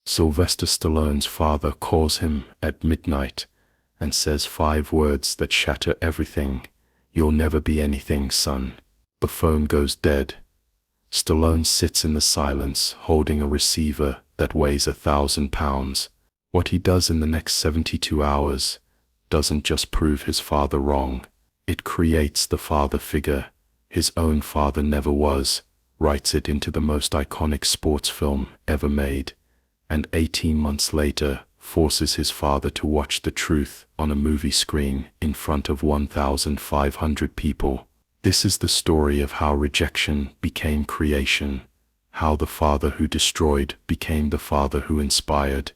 Sylvester Stallone's father calls him at midnight and says 5 words that shatter everything. "You'll never be anything, son." The phone goes dead. Stallone sits in the silence, holding a receiver that weighs 1,000 pounds. What he does in the next 72 hours doesn't just prove his father wrong. It creates the father figure his own father never was, writes it into the most iconic sports film ever made, and 18 months later forces his father to watch the truth on a movie screen in front of 1,500 people. This is the story of how rejection became creation, how the father who destroyed became the father who inspired,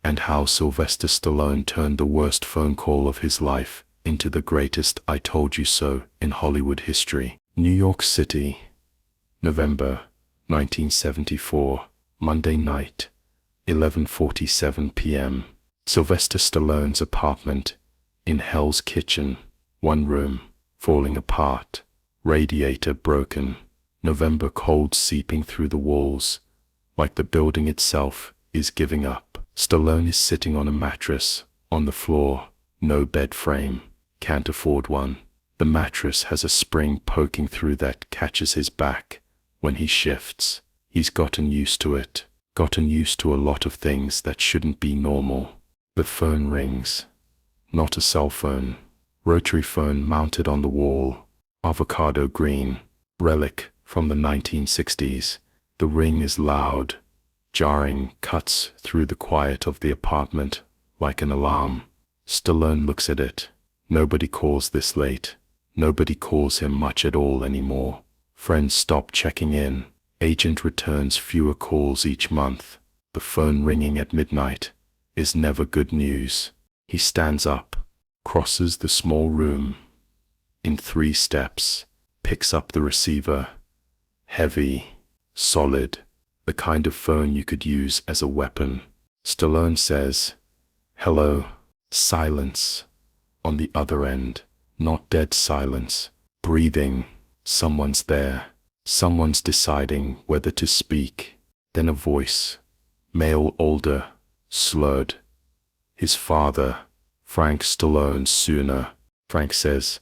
and how Sylvester Stallone turned the worst phone call of his life into the greatest "I told you so" in Hollywood history. New York City, November 1974, Monday night, 11:47 p.m. Sylvester Stallone's apartment in Hell's Kitchen, 1 room, falling apart, radiator broken, November cold seeping through the walls, like the building itself is giving up. Stallone is sitting on a mattress, on the floor, no bed frame, can't afford one. The mattress has a spring poking through that catches his back when he shifts. He's gotten used to it, gotten used to a lot of things that shouldn't be normal. The phone rings. Not a cell phone. Rotary phone mounted on the wall. Avocado green. Relic from the 1960s. The ring is loud, jarring, cuts through the quiet of the apartment like an alarm. Stallone looks at it. Nobody calls this late. Nobody calls him much at all anymore. Friends stop checking in. Agent returns fewer calls each month. The phone ringing at midnight is never good news. He stands up, crosses the small room in 3 steps, picks up the receiver. Heavy, solid, the kind of phone you could use as a weapon. Stallone says, "Hello." Silence on the other end. Not dead silence. Breathing. Someone's there. Someone's deciding whether to speak. Then a voice. Male, older, slurred. His father, Frank Stallone Sr. Frank says,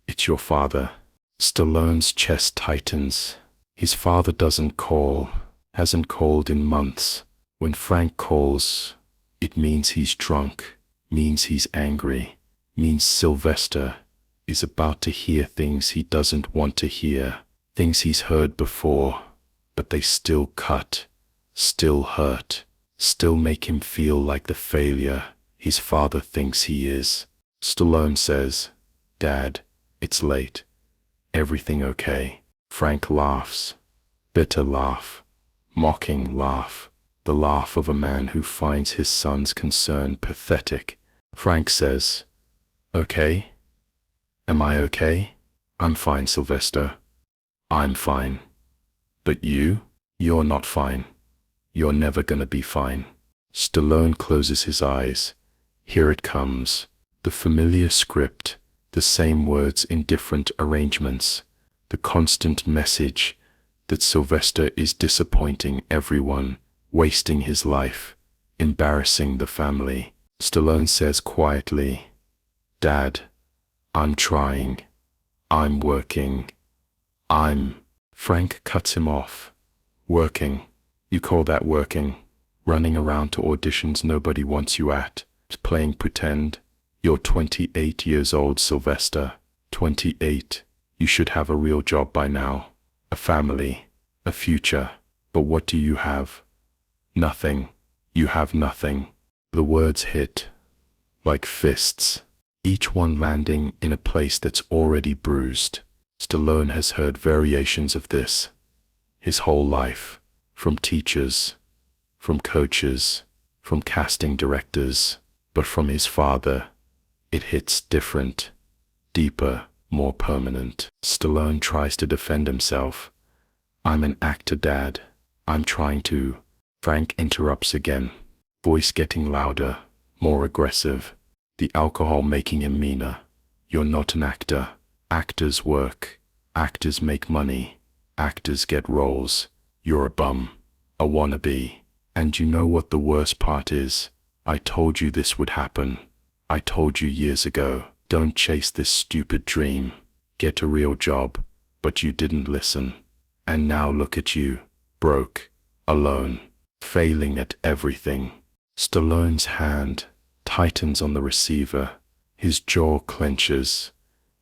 "It's your father." Stallone's chest tightens. His father doesn't call, hasn't called in months. When Frank calls, it means he's drunk, means he's angry, means Sylvester is about to hear things he doesn't want to hear, things he's heard before, but they still cut, still hurt, still make him feel like the failure his father thinks he is. Stallone says, "Dad, it's late. Everything okay?" Frank laughs. Bitter laugh. Mocking laugh. The laugh of a man who finds his son's concern pathetic. Frank says, "Okay? Am I okay?" "I'm fine, Sylvester. I'm fine. But you? You're not fine. You're never gonna be fine." Stallone closes his eyes. Here it comes. The familiar script, the same words in different arrangements, the constant message that Sylvester is disappointing everyone, wasting his life, embarrassing the family. Stallone says quietly, "Dad, I'm trying. I'm working. Frank cuts him off. "Working? You call that working? Running around to auditions nobody wants you at, playing pretend? You're 28 years old, Sylvester. 28. You should have a real job by now. A family. A future. But what do you have? Nothing. You have nothing." The words hit like fists, each one landing in a place that's already bruised. Stallone has heard variations of this his whole life, from teachers, from coaches, from casting directors, but from his father, it hits different, deeper, more permanent. Stallone tries to defend himself. "I'm an actor, Dad. I'm trying to." Frank interrupts again, voice getting louder, more aggressive, the alcohol making him meaner. "You're not an actor. Actors work. Actors make money. Actors get roles. You're a bum. A wannabe. And you know what the worst part is? I told you this would happen. I told you years ago, don't chase this stupid dream. Get a real job. But you didn't listen. And now look at you, broke, alone, failing at everything. Stallone's hand tightens on the receiver. His jaw clenches.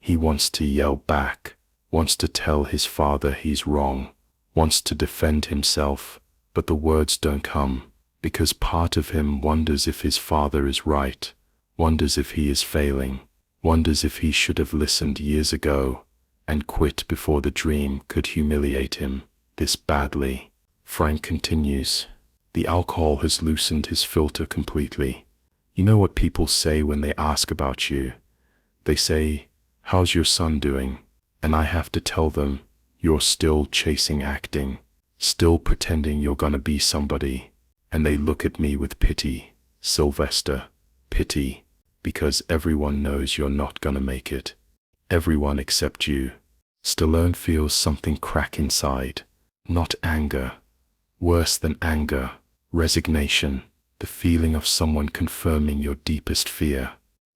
He wants to yell back, wants to tell his father he's wrong, wants to defend himself, but the words don't come, because part of him wonders if his father is right, wonders if he is failing, wonders if he should have listened years ago and quit before the dream could humiliate him this badly. Frank continues. The alcohol has loosened his filter completely. You know what people say when they ask about you? They say, "How's your son doing?" And I have to tell them, "You're still chasing acting, still pretending you're gonna be somebody." And they look at me with pity, Sylvester, pity, because everyone knows you're not gonna make it. Everyone except you. Stallone feels something crack inside. Not anger. Worse than anger. Resignation. The feeling of someone confirming your deepest fear.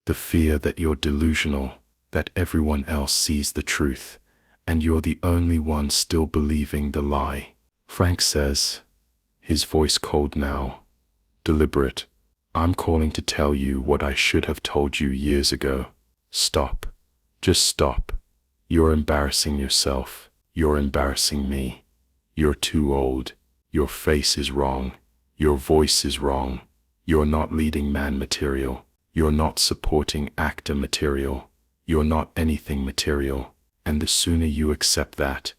The fear that you're delusional, that everyone else sees the truth, and you're the only one still believing the lie. Frank says, his voice cold now, deliberate, "I'm calling to tell you what I should have told you years ago. Stop. Just stop. You're embarrassing yourself. You're embarrassing me. You're too old. Your face is wrong. Your voice is wrong. You're not leading man material. You're not supporting actor material. You're not anything material. And the sooner you accept that,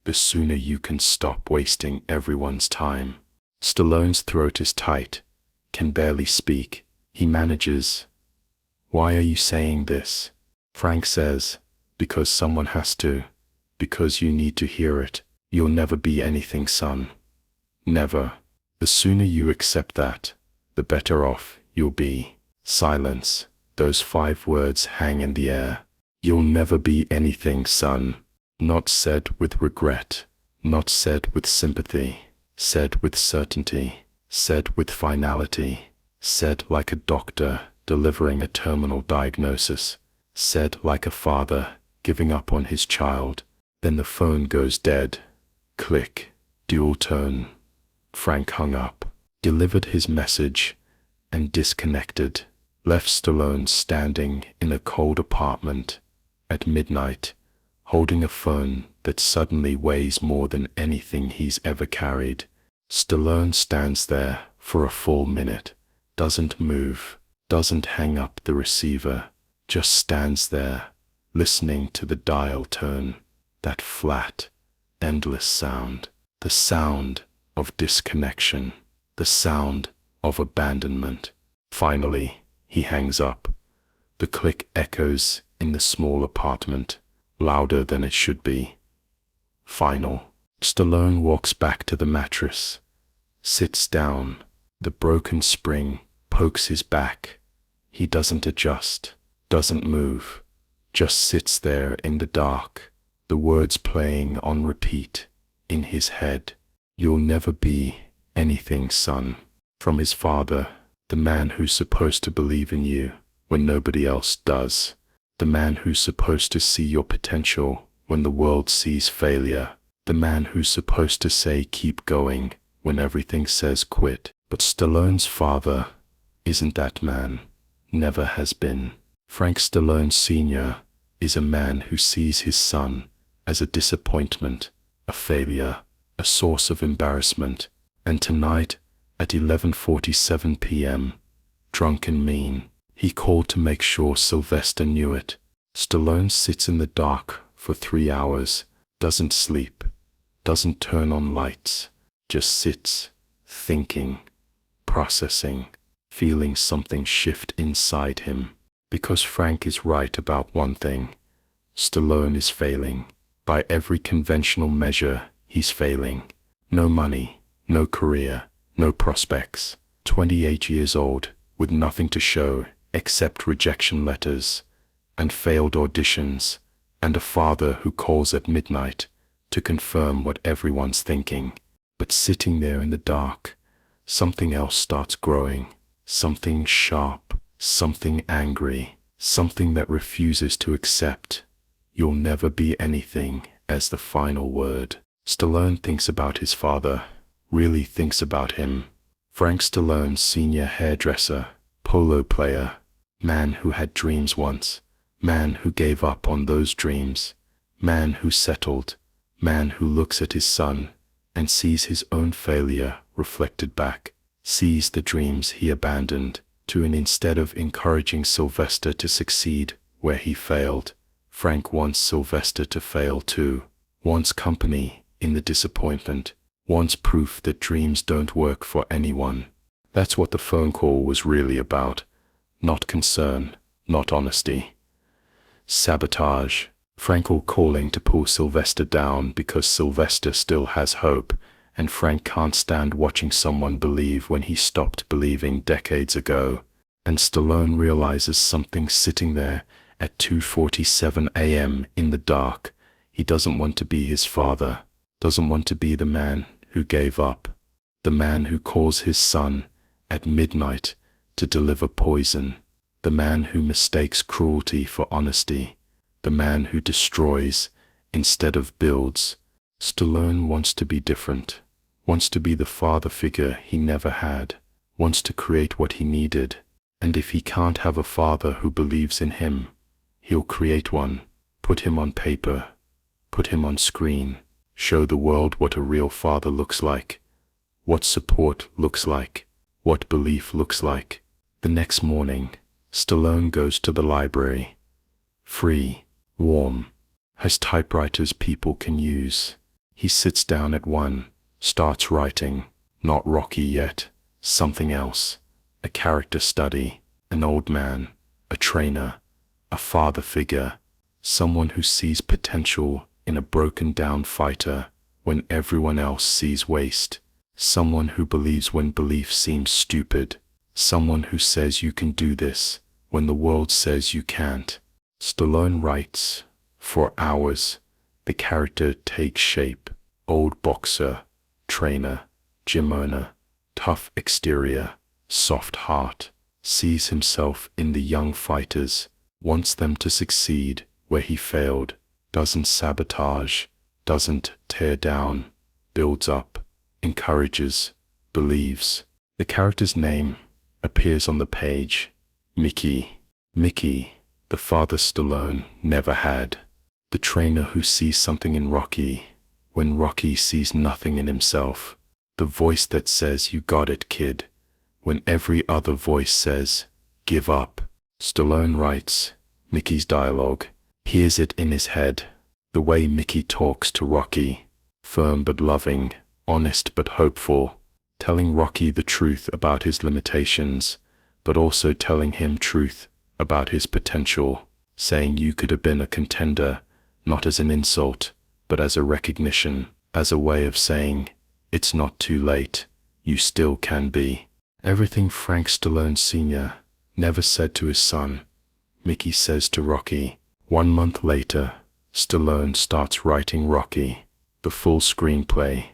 the sooner you can stop wasting everyone's time." Stallone's throat is tight, can barely speak. He manages. "Why are you saying this?" Frank says, "Because someone has to. Because you need to hear it. You'll never be anything, son. Never. The sooner you accept that, the better off you'll be." Silence. Those 5 words hang in the air. You'll never be anything, son. Not said with regret, not said with sympathy, said with certainty, said with finality, said like a doctor delivering a terminal diagnosis, said like a father giving up on his child. Then the phone goes dead. Click. Dual tone. Frank hung up, delivered his message, and disconnected. Left Stallone standing in a cold apartment at midnight, holding a phone that suddenly weighs more than anything he's ever carried. Stallone stands there for a full minute, doesn't move, doesn't hang up the receiver, just stands there, listening to the dial tone, that flat, endless sound, the sound of disconnection, the sound of abandonment. Finally, he hangs up. The click echoes in the small apartment, louder than it should be. Final. Stallone walks back to the mattress, sits down. The broken spring pokes his back. He doesn't adjust, doesn't move, just sits there in the dark, the words playing on repeat in his head. You'll never be anything, son. From his father, the man who's supposed to believe in you when nobody else does. The man who's supposed to see your potential when the world sees failure. The man who's supposed to say keep going when everything says quit. But Stallone's father isn't that man. Never has been. Frank Stallone Sr. is a man who sees his son as a disappointment, a failure, a source of embarrassment. And tonight, at 11:47 p.m., drunk and mean, he called to make sure Sylvester knew it. Stallone sits in the dark for 3 hours, doesn't sleep, doesn't turn on lights, just sits, thinking, processing, feeling something shift inside him. Because Frank is right about one thing. Stallone is failing. By every conventional measure, he's failing. No money, no career, no prospects. 28 years old, with nothing to show except rejection letters, and failed auditions, and a father who calls at midnight to confirm what everyone's thinking. But sitting there in the dark, something else starts growing. Something sharp, something angry, something that refuses to accept "you'll never be anything" as the final word. Stallone thinks about his father, really thinks about him. Frank Stallone Sr, hairdresser, polo player, man who had dreams once, man who gave up on those dreams, man who settled, man who looks at his son and sees his own failure reflected back, sees the dreams he abandoned and instead of encouraging Sylvester to succeed where he failed, Frank wants Sylvester to fail too, wants company in the disappointment, wants proof that dreams don't work for anyone. That's what the phone call was really about. Not concern, not honesty. Sabotage. Frank calling to pull Sylvester down because Sylvester still has hope, and Frank can't stand watching someone believe when he stopped believing decades ago. And Stallone realizes something sitting there at 2:47 a.m. in the dark. He doesn't want to be his father, doesn't want to be the man who gave up, the man who calls his son at midnight to deliver poison, the man who mistakes cruelty for honesty, the man who destroys instead of builds. Stallone wants to be different, wants to be the father figure he never had, wants to create what he needed, and if he can't have a father who believes in him, he'll create one, put him on paper, put him on screen, show the world what a real father looks like, what support looks like, what belief looks like. The next morning, Stallone goes to the library. Free, warm, has typewriters people can use. He sits down at one, starts writing, not Rocky yet, something else, a character study, an old man, a trainer, a father figure, someone who sees potential in a broken down fighter when everyone else sees waste, someone who believes when belief seems stupid, someone who says you can do this when the world says you can't. Stallone writes. For hours, the character takes shape. Old boxer, trainer, gym owner, tough exterior, soft heart, sees himself in the young fighters, wants them to succeed where he failed, doesn't sabotage, doesn't tear down, builds up, encourages, believes. The character's name appears on the page. Mickey. Mickey, the father Stallone never had. The trainer who sees something in Rocky when Rocky sees nothing in himself. The voice that says, "You got it, kid," when every other voice says, "Give up." Stallone writes Mickey's dialogue, hears it in his head, the way Mickey talks to Rocky, firm but loving, honest but hopeful, telling Rocky the truth about his limitations, but also telling him truth about his potential, saying you could have been a contender, not as an insult, but as a recognition, as a way of saying, it's not too late, you still can be. Everything Frank Stallone Sr. never said to his son, Mickey says to Rocky. 1 month later, Stallone starts writing Rocky, the full screenplay.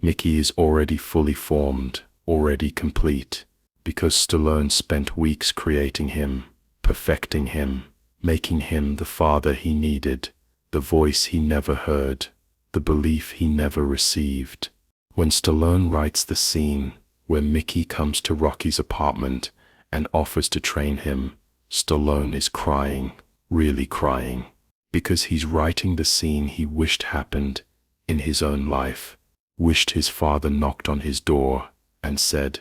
Mickey is already fully formed, already complete, because Stallone spent weeks creating him, perfecting him, making him the father he needed, the voice he never heard, the belief he never received. When Stallone writes the scene where Mickey comes to Rocky's apartment and offers to train him, Stallone is crying, really crying, because he's writing the scene he wished happened in his own life, wished his father knocked on his door and said,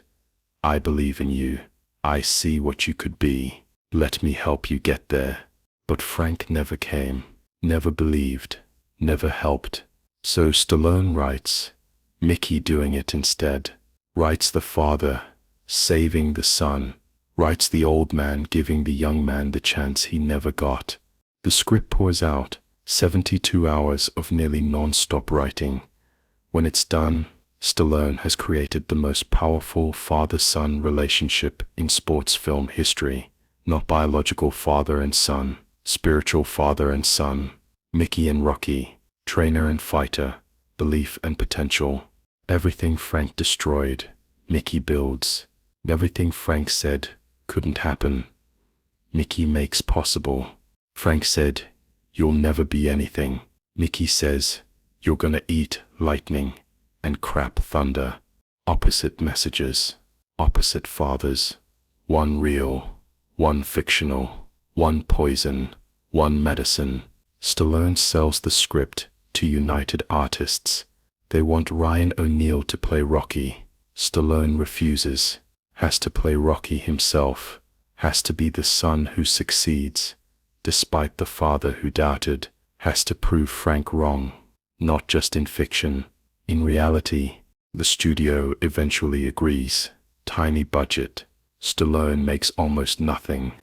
"I believe in you, I see what you could be, let me help you get there." But Frank never came, never believed, never helped. So Stallone writes Mickey doing it instead, writes the father saving the son, writes the old man giving the young man the chance he never got. The script pours out, 72 hours of nearly non-stop writing. When it's done, Stallone has created the most powerful father-son relationship in sports film history. Not biological father and son, spiritual father and son. Mickey and Rocky, trainer and fighter, belief and potential. Everything Frank destroyed, Mickey builds. Everything Frank said couldn't happen, Mickey makes possible. Frank said, "You'll never be anything." Mickey says, "You're gonna eat lightning and crap thunder." Opposite messages, opposite fathers. One real, one fictional, one poison, one medicine. Stallone sells the script to United Artists. They want Ryan O'Neal to play Rocky. Stallone refuses, has to play Rocky himself, has to be the son who succeeds, despite the father who doubted, has to prove Frank wrong, not just in fiction, in reality. The studio eventually agrees. Tiny budget. Stallone makes almost nothing,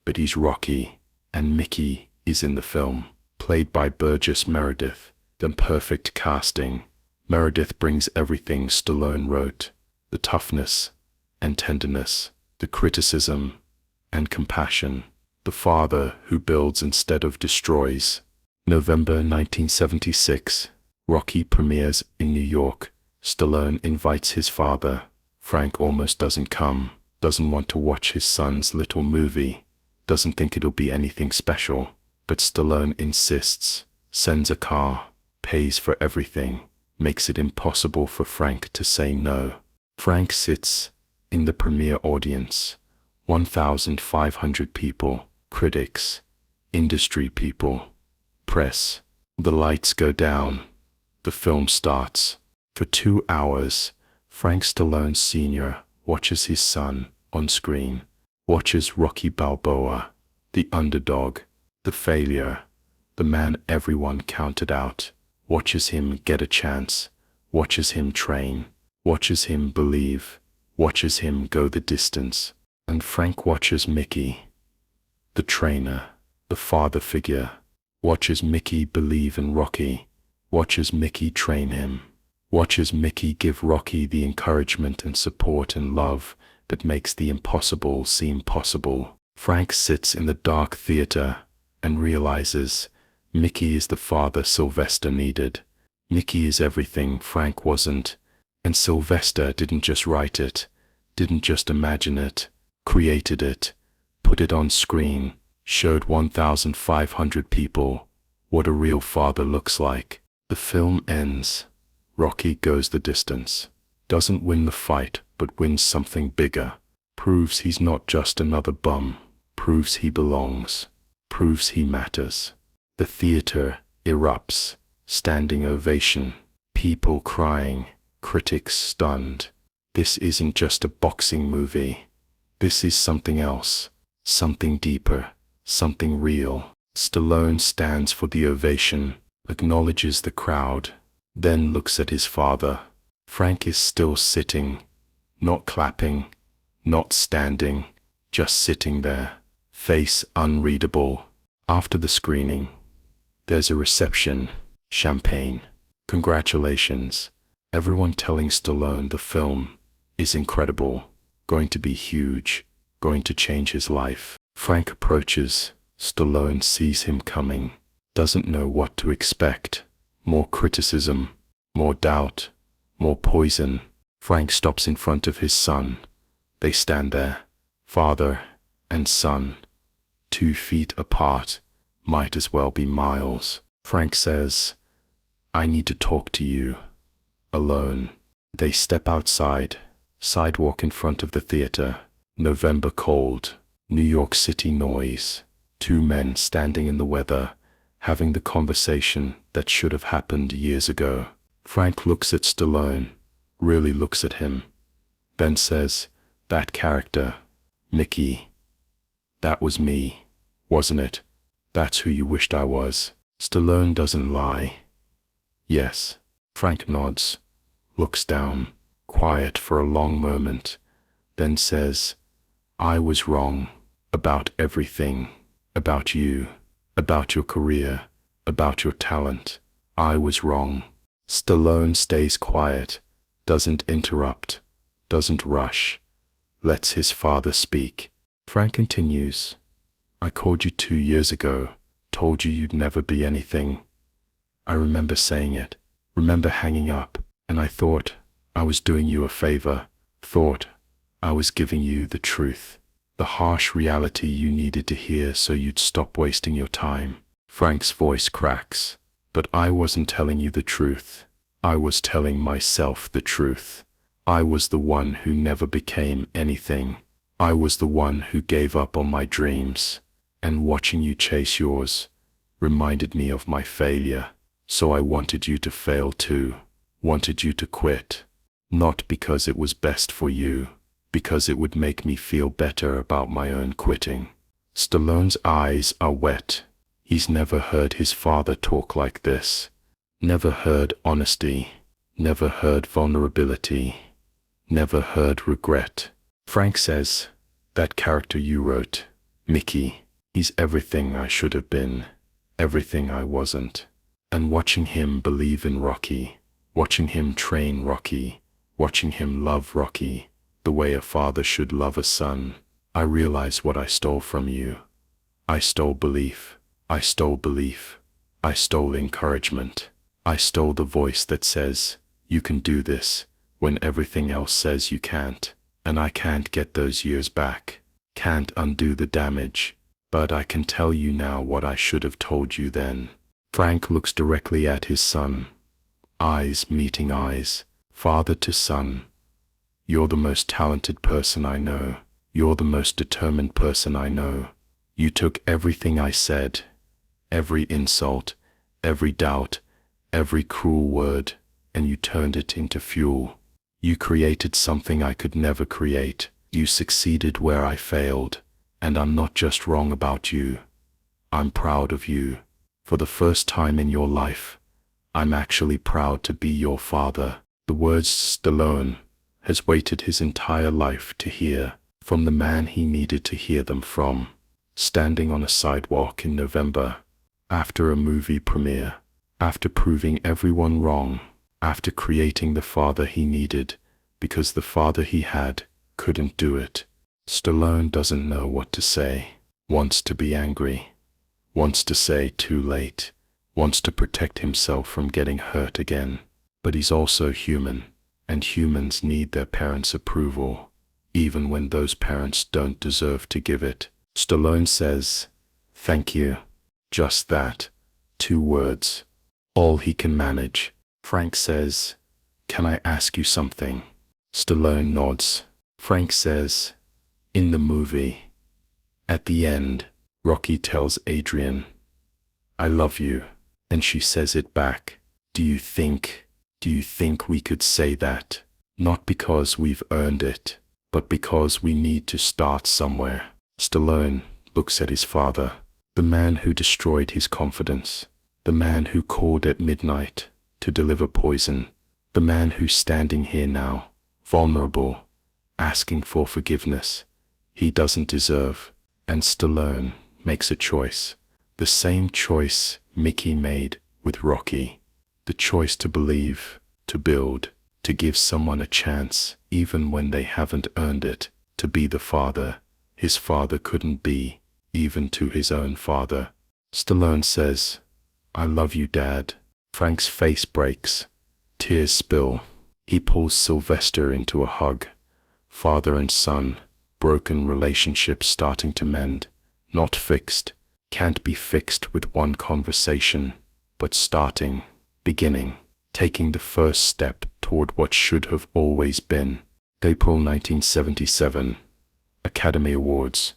but he's Rocky, and Mickey is in the film, played by Burgess Meredith. The perfect casting. Meredith brings everything Stallone wrote, the toughness and tenderness, the criticism and compassion, the father who builds instead of destroys. November 1976, Rocky premieres in New York. Stallone invites his father. Frank almost doesn't come, doesn't want to watch his son's little movie, doesn't think it'll be anything special, but Stallone insists, sends a car, pays for everything, makes it impossible for Frank to say no. Frank sits in the premiere audience, 1,500 people, critics, industry people, press. The lights go down. The film starts. For 2 hours, Frank Stallone Sr. watches his son on screen, watches Rocky Balboa, the underdog, the failure, the man everyone counted out, watches him get a chance, watches him train, watches him believe, watches him go the distance. And Frank watches Mickey, the trainer, the father figure, watches Mickey believe in Rocky, watches Mickey train him, watches Mickey give Rocky the encouragement and support and love that makes the impossible seem possible. Frank sits in the dark theater and realizes Mickey is the father Sylvester needed. Mickey is everything Frank wasn't, and Sylvester didn't just write it, didn't just imagine it, created it, put it on screen, showed 1,500 people what a real father looks like. The film ends. Rocky goes the distance, doesn't win the fight but wins something bigger, proves he's not just another bum, proves he belongs, proves he matters. The theater erupts, standing ovation, people crying, critics stunned. This isn't just a boxing movie. This is something else, something deeper, something real. Stallone stands for the ovation, acknowledges the crowd, then looks at his father. Frank is still sitting, not clapping, not standing, just sitting there, face unreadable. After the screening, there's a reception, champagne, congratulations, everyone telling Stallone the film is incredible, going to be huge, going to change his life. Frank approaches. Stallone sees him coming, doesn't know what to expect. More criticism, more doubt, more poison. Frank stops in front of his son. They stand there, father and son, 2 feet apart, might as well be miles. Frank says, "I need to talk to you, alone." They step outside, sidewalk in front of the theater, November cold, New York City noise, 2 men standing in the weather, having the conversation that should have happened years ago. Frank looks at Stallone, really looks at him, then says, "That character, Mickey, that was me, wasn't it? That's who you wished I was." Stallone doesn't lie. "Yes." Frank nods, looks down, quiet for a long moment, then says, "I was wrong about everything, about you, about your career, about your talent. I was wrong." Stallone stays quiet, doesn't interrupt, doesn't rush, lets his father speak. Frank continues, "I called you 2 years ago, told you you'd never be anything. I remember saying it, remember hanging up, and I thought I was doing you a favor, Thought I was giving you the truth, the harsh reality you needed to hear so you'd stop wasting your time. Frank's voice cracks. But I wasn't telling you the truth. I was telling myself the truth. I was the one who never became anything. I was the one who gave up on my dreams. And watching you chase yours reminded me of my failure. So I wanted you to fail too. Wanted you to quit. Not because it was best for you, because it would make me feel better about my own quitting. Stallone's eyes are wet. He's never heard his father talk like this. Never heard honesty. Never heard vulnerability. Never heard regret. Frank says, that character you wrote, Mickey, he's everything I should have been, everything I wasn't. And watching him believe in Rocky, watching him train Rocky, watching him love Rocky, the way a father should love a son, I realize what I stole from you. I stole belief. I stole belief. I stole encouragement. I stole the voice that says, you can do this, when everything else says you can't. And I can't get those years back. Can't undo the damage. But I can tell you now what I should have told you then. Frank looks directly at his son. Eyes meeting eyes. Father to son. You're the most talented person I know. You're the most determined person I know. You took everything I said, every insult, every doubt, every cruel word, and you turned it into fuel. You created something I could never create. You succeeded where I failed. And I'm not just wrong about you. I'm proud of you. For the first time in your life, I'm actually proud to be your father. The words Stallone has waited his entire life to hear from the man he needed to hear them from. Standing on a sidewalk in November, after a movie premiere, after proving everyone wrong, after creating the father he needed, because the father he had couldn't do it. Stallone doesn't know what to say, wants to be angry, wants to say too late, wants to protect himself from getting hurt again. But he's also human, and humans need their parents' approval, even when those parents don't deserve to give it. Stallone says, thank you. Just that. 2 words. All he can manage. Frank says, can I ask you something? Stallone nods. Frank says, in the movie, at the end, Rocky tells Adrian, I love you. And she says it back. Do you think we could say that? Not because we've earned it, but because we need to start somewhere. Stallone looks at his father, the man who destroyed his confidence, the man who called at midnight to deliver poison, the man who's standing here now, vulnerable, asking for forgiveness he doesn't deserve. And Stallone makes a choice, the same choice Mickey made with Rocky, the choice to believe, to build, to give someone a chance even when they haven't earned it, to be the father his father couldn't be, even to his own father. Stallone says, I love you, Dad. Frank's face breaks. Tears spill. He pulls Sylvester into a hug. Father and son, broken relationships starting to mend. Not fixed. Can't be fixed with one conversation, but starting, beginning, taking the first step toward what should have always been. April 1977. Academy Awards.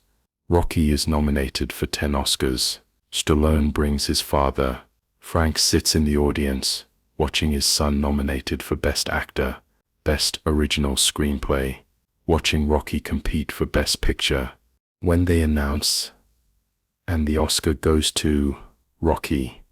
Rocky is nominated for 10 Oscars. Stallone brings his father. Frank sits in the audience, watching his son nominated for Best Actor, Best Original Screenplay, watching Rocky compete for Best Picture. When they announce, and the Oscar goes to Rocky,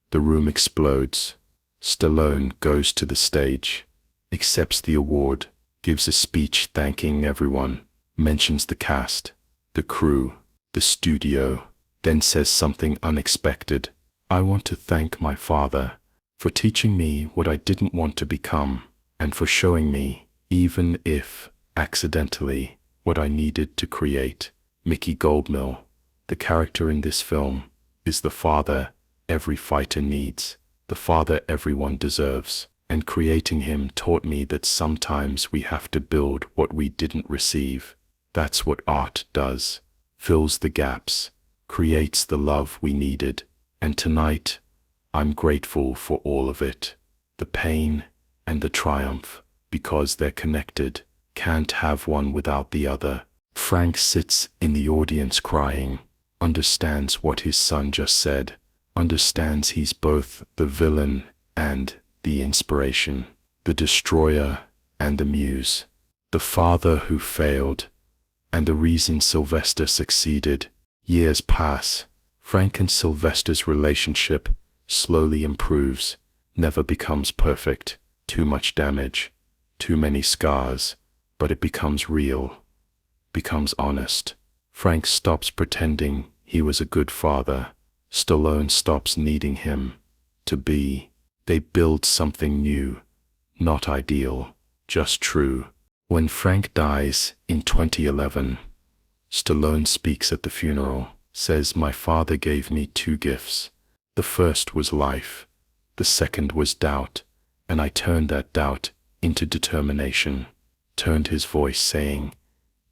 the room explodes. Stallone goes to the stage, accepts the award, gives a speech thanking everyone, mentions the cast, the crew, the studio, then says something unexpected. I want to thank my father for teaching me what I didn't want to become, and for showing me, even if accidentally, what I needed to create. Mickey Goldmill, the character in this film, is the father every fighter needs, the father everyone deserves. And creating him taught me that sometimes we have to build what we didn't receive. That's what art does. Fills the gaps, creates the love we needed. And tonight, I'm grateful for all of it. The pain and the triumph, because they're connected. Can't have one without the other. Frank sits in the audience crying, understands what his son just said, understands he's both the villain and the inspiration, the destroyer and the muse, the father who failed, and the reason Sylvester succeeded. Years pass. Frank and Sylvester's relationship slowly improves, never becomes perfect, too much damage, too many scars, but it becomes real, becomes honest. Frank stops pretending he was a good father. Stallone stops needing him to be. They build something new, not ideal, just true. When Frank dies in 2011, Stallone speaks at the funeral, says, "My father gave me two gifts. The first was life, the second was doubt, and I turned that doubt into determination." Turned his voice saying,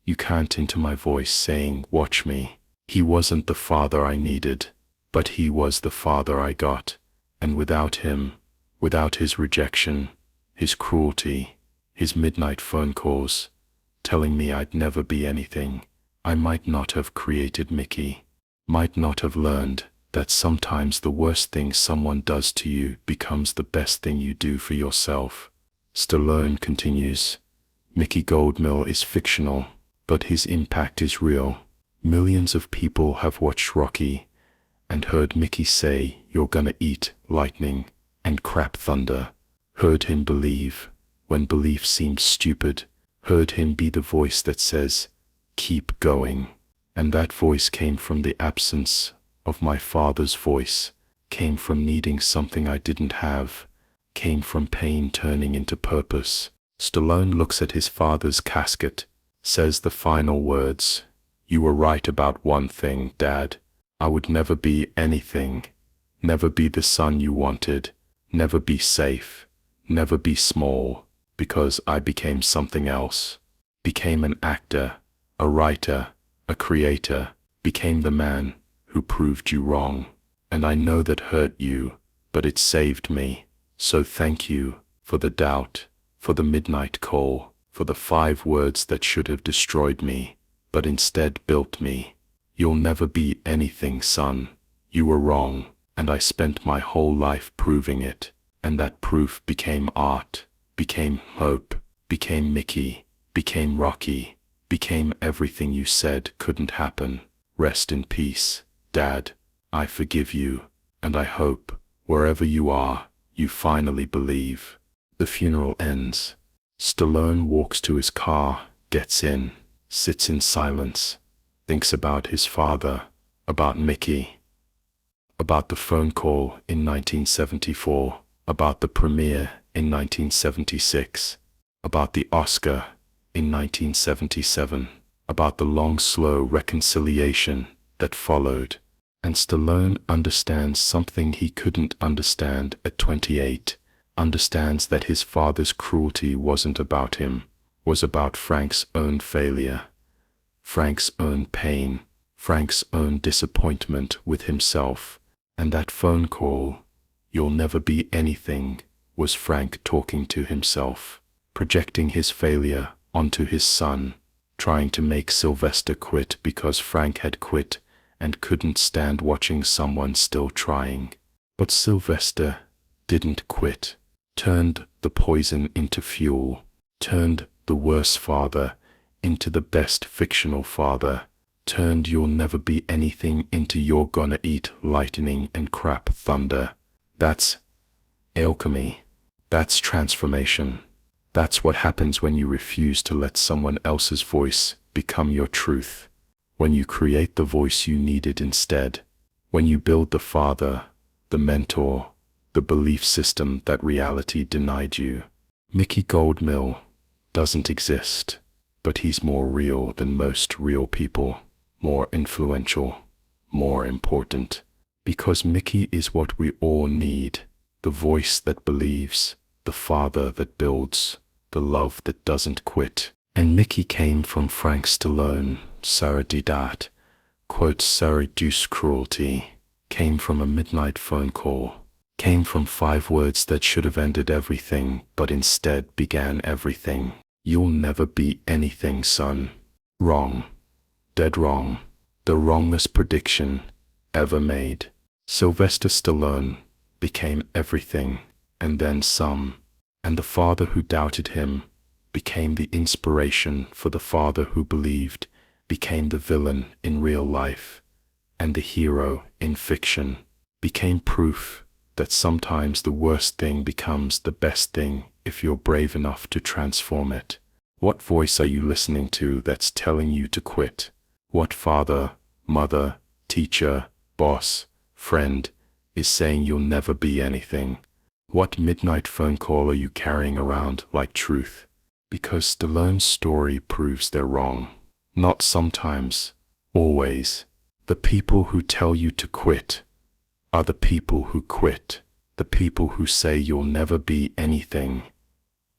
"You can't," into my voice saying, "Watch me." He wasn't the father I needed, but he was the father I got. And without him, without his rejection, his cruelty, his midnight phone calls, telling me I'd never be anything, I might not have created Mickey, might not have learned that sometimes the worst thing someone does to you becomes the best thing you do for yourself. Stallone continues, "Mickey Goldmill is fictional, but his impact is real. Millions of people have watched Rocky and heard Mickey say, 'You're gonna eat lightning and crap thunder.' Heard him believe when belief seemed stupid. Heard him be the voice that says, 'Keep going.' And that voice came from the absence of my father's voice, came from needing something I didn't have, came from pain turning into purpose." Stallone looks at his father's casket, says the final words, "You were right about one thing, Dad. I would never be anything, never be the son you wanted, never be safe, never be small, because I became something else. Became an actor, a writer, a creator, became the man who proved you wrong. And I know that hurt you, but it saved me. So thank you for the doubt, for the midnight call, for the 5 words that should have destroyed me, but instead built me. You'll never be anything, son. You were wrong, and I spent my whole life proving it. And that proof became art, became hope, became Mickey, became Rocky, became everything you said couldn't happen. Rest in peace, Dad. I forgive you, and I hope, wherever you are, you finally believe." The funeral ends. Stallone walks to his car, gets in, sits in silence, thinks about his father, about Mickey, about the phone call in 1974, about the premiere in 1976, about the Oscar in 1977, about the long, slow reconciliation that followed. And Stallone understands something he couldn't understand at 28, understands that his father's cruelty wasn't about him, was about Frank's own failure, Frank's own pain, Frank's own disappointment with himself. And that phone call, "You'll never be anything," was Frank talking to himself, projecting his failure onto his son, trying to make Sylvester quit because Frank had quit and couldn't stand watching someone still trying. But Sylvester didn't quit, turned the poison into fuel, turned the worst father into the best fictional father, turned "you'll never be anything" into "you're gonna eat lightning and crap thunder." That's alchemy. That's transformation. That's what happens when you refuse to let someone else's voice become your truth. When you create the voice you needed instead. When you build the father, the mentor, the belief system that reality denied you. Mickey Goldmill doesn't exist, but he's more real than most real people, more influential, more important. Because Mickey is what we all need, the voice that believes, the father that builds, the love that doesn't quit. And Mickey came from Frank Stallone Sr dad, quote reduced cruelty, came from a midnight phone call, came from 5 words that should have ended everything but instead began everything. You'll never be anything, son. Wrong. Dead wrong. The wrongest prediction ever made. Sylvester Stallone became everything and then some, and the father who doubted him became the inspiration for the father who believed, became the villain in real life, and the hero in fiction, became proof that sometimes the worst thing becomes the best thing if you're brave enough to transform it. What voice are you listening to that's telling you to quit? What father, mother, teacher, boss, friend is saying you'll never be anything? What midnight phone call are you carrying around like truth? Because Stallone's story proves they're wrong. Not sometimes, always. The people who tell you to quit are the people who quit. The people who say you'll never be anything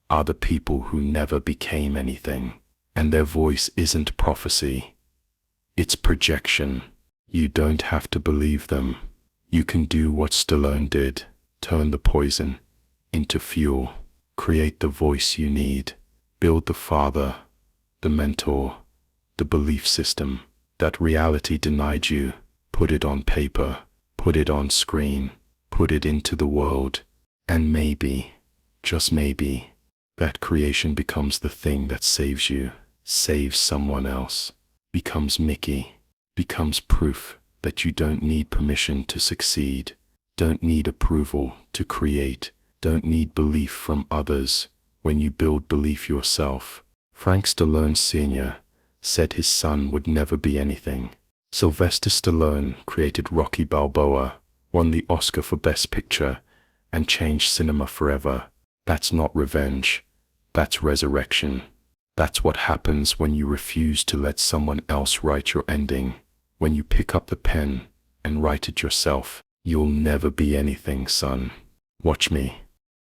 are the people who never became anything. And their voice isn't prophecy. It's projection. You don't have to believe them. You can do what Stallone did. Turn the poison into fuel. Create the voice you need. Build the father, the mentor, the belief system that reality denied you. Put it on paper. Put it on screen. Put it into the world. And maybe, just maybe, that creation becomes the thing that saves you, saves someone else, becomes Mickey, becomes proof that you don't need permission to succeed, don't need approval to create, don't need belief from others when you build belief yourself. Frank Stallone Sr. said his son would never be anything. Sylvester Stallone created Rocky Balboa, won the Oscar for Best Picture, and changed cinema forever. That's not revenge. That's resurrection. That's what happens when you refuse to let someone else write your ending. When you pick up the pen and write it yourself. You'll never be anything, son. Watch me.